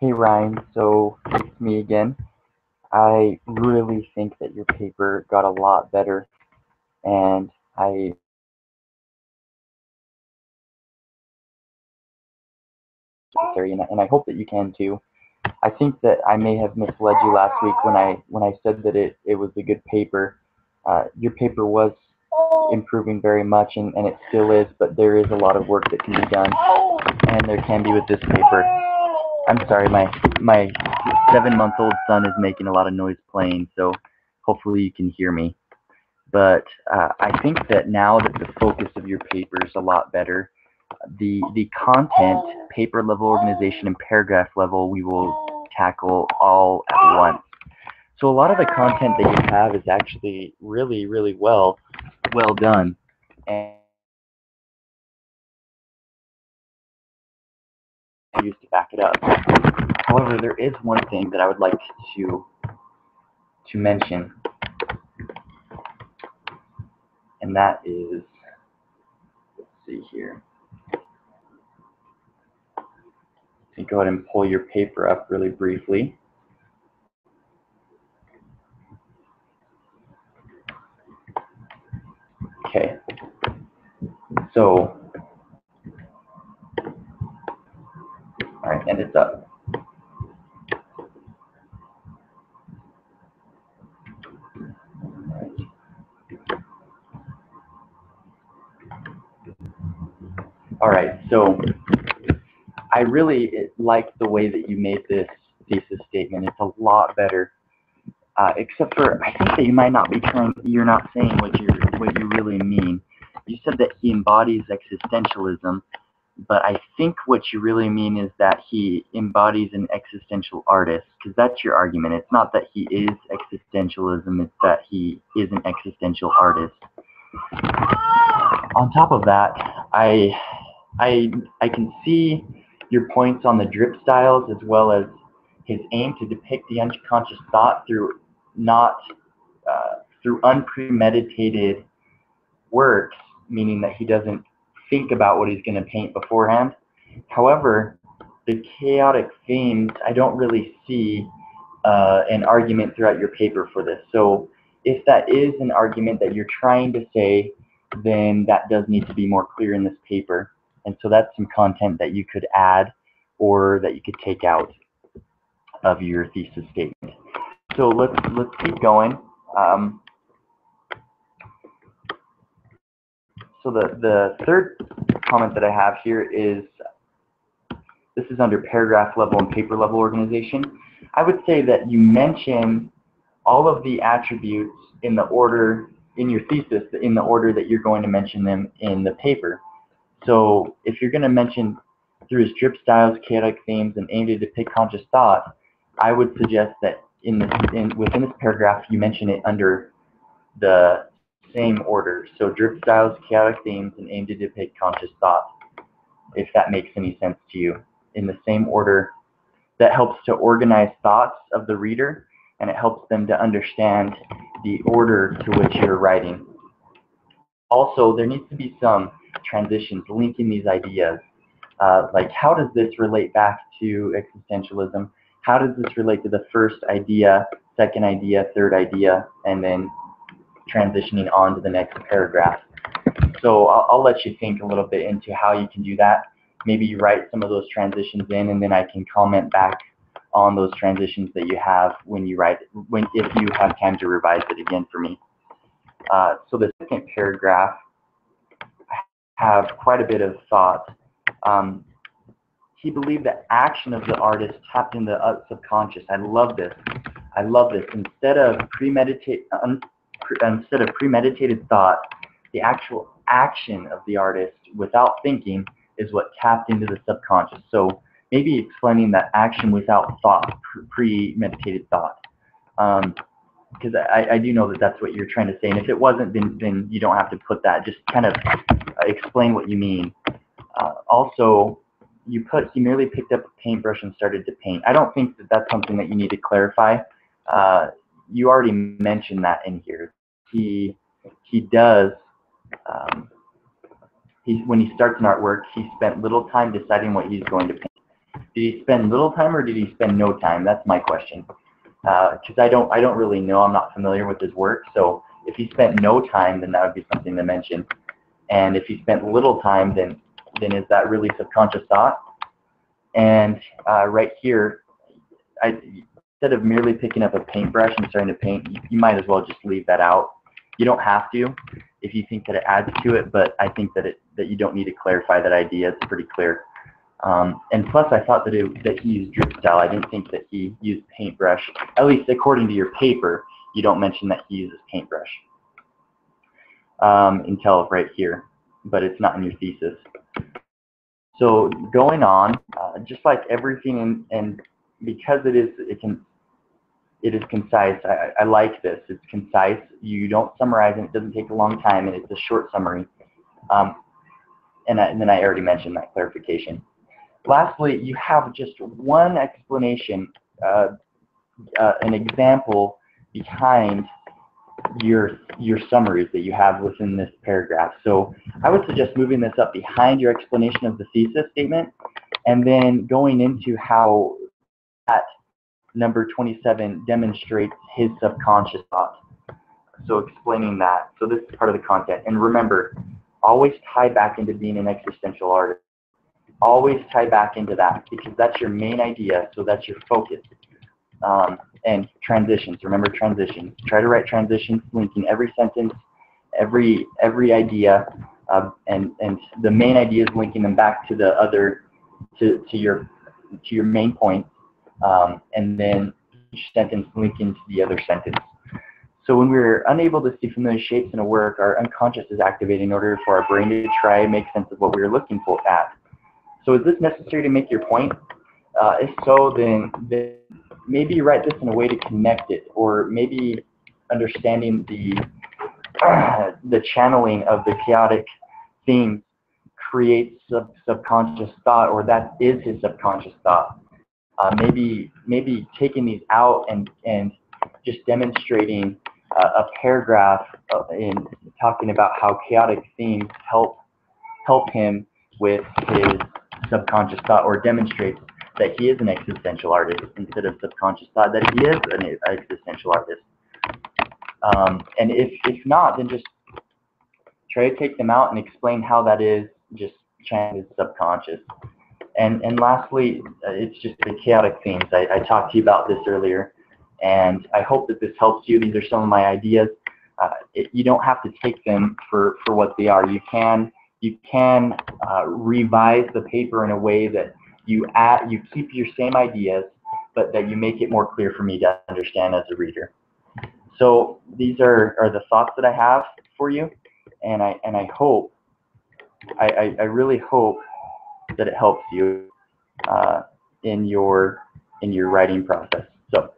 Hey Ryan, so it's me again. I really think that your paper got a lot better, and I and I hope that you can too. I think that I may have misled you last week when I said that it was a good paper. Your paper was improving very much, and it still is, but there is a lot of work that can be done, and there can be with this paper. I'm sorry, my 7-month-old son is making a lot of noise playing, so hopefully you can hear me. But I think that now that the focus of your paper is a lot better, the content, paper level organization, and paragraph level, we will tackle all at once. So a lot of the content that you have is actually really well done, and used to back it up. However, there is one thing that I would like to mention, and that is, let's see here. So go ahead and pull your paper up really briefly. Okay, so, all right, and it's up. All right, so I really like the way that you made this thesis statement. It's a lot better, except for I think that you might not be trying. You're not saying what you really mean. You said that he embodies existentialism, but I think what you really mean is that he embodies an existential artist, because that's your argument. It's not that he is existentialism, it's that he is an existential artist. On top of that, I can see your points on the drip styles, as well as his aim to depict the unconscious thought through through unpremeditated works, meaning that he doesn't think about what he's going to paint beforehand. However, the chaotic themes, I don't really see an argument throughout your paper for this. So if that is an argument that you're trying to say, then that does need to be more clear in this paper. And so that's some content that you could add or that you could take out of your thesis statement. So let's keep going. So the third comment that I have here is, this is under paragraph level and paper level organization. I would say that you mention all of the attributes in the order, in your thesis, in the order that you're going to mention them in the paper. So if you're going to mention through his drip styles, chaotic themes, and aim to depict conscious thought, I would suggest that within this paragraph you mention it under the same order. So drip styles, chaotic themes, and aim to depict conscious thought, if that makes any sense to you, in the same order. That helps to organize thoughts of the reader, and it helps them to understand the order to which you're writing. Also, there needs to be some transitions linking these ideas. Like, how does this relate back to existentialism? How does this relate to the first idea, second idea, third idea, and then transitioning on to the next paragraph? So I'll let you think a little bit into how you can do that. Maybe you write some of those transitions in, and then I can comment back on those transitions that you have when you write, if you have time to revise it again for me. So the second paragraph, I have quite a bit of thought. He believed that action of the artist tapped into the subconscious. I love this. I love this. Instead of premeditated thought, the actual action of the artist without thinking is what tapped into the subconscious. So maybe explaining that action without thought, premeditated thought. Because I do know that that's what you're trying to say. And if it wasn't, then you don't have to put that. Just kind of explain what you mean. Also, you put, he merely picked up a paintbrush and started to paint. I don't think that that's something that you need to clarify. You already mentioned that in here. He does, when he starts an artwork, he spent little time deciding what he's going to paint. Did he spend little time or did he spend no time? That's my question. Because I don't really know. I'm not familiar with his work. So if he spent no time, then that would be something to mention. And if he spent little time, then is that really subconscious thought? And right here, instead of merely picking up a paintbrush and starting to paint, you might as well just leave that out. You don't have to if you think that it adds to it, but I think that you don't need to clarify that idea. It's pretty clear. And plus, I thought that he used drip style. I didn't think that he used paintbrush. At least according to your paper, you don't mention that he uses paintbrush until right here, but it's not in your thesis. So going on, just like everything, and because it is concise. I like this. It's concise. You don't summarize, and it doesn't take a long time, and it's a short summary. And then I already mentioned that clarification. Lastly, you have just one explanation, an example behind your summaries that you have within this paragraph. So I would suggest moving this up behind your explanation of the thesis statement, and then going into how that number 27 demonstrates his subconscious thought. So explaining that. So this is part of the content. And remember, always tie back into being an existential artist. Always tie back into that, because that's your main idea, so that's your focus. And transitions. Remember transitions. Try to write transitions linking every sentence, every idea, and the main idea is linking them back to the other, to your main point, and then each sentence linking to the other sentence. So when we're unable to see familiar shapes in a work, our unconscious is activated in order for our brain to try and make sense of what we are looking for at. So is this necessary to make your point? If so, then maybe write this in a way to connect it, or maybe understanding the channeling of the chaotic themes creates subconscious thought, or that is his subconscious thought. Maybe taking these out and just demonstrating a paragraph in talking about how chaotic themes help him with his subconscious thought, or demonstrates that he is an existential artist instead of subconscious thought, that he is an existential artist. And if not, then just try to take them out and explain how that is just channeling his subconscious. And lastly, it's just the chaotic themes. I talked to you about this earlier, and I hope that this helps you. These are some of my ideas. You don't have to take them for what they are. You can revise the paper in a way that you keep your same ideas, but that you make it more clear for me to understand as a reader. So these are the thoughts that I have for you, and I hope, I really hope that it helps you in your writing process. So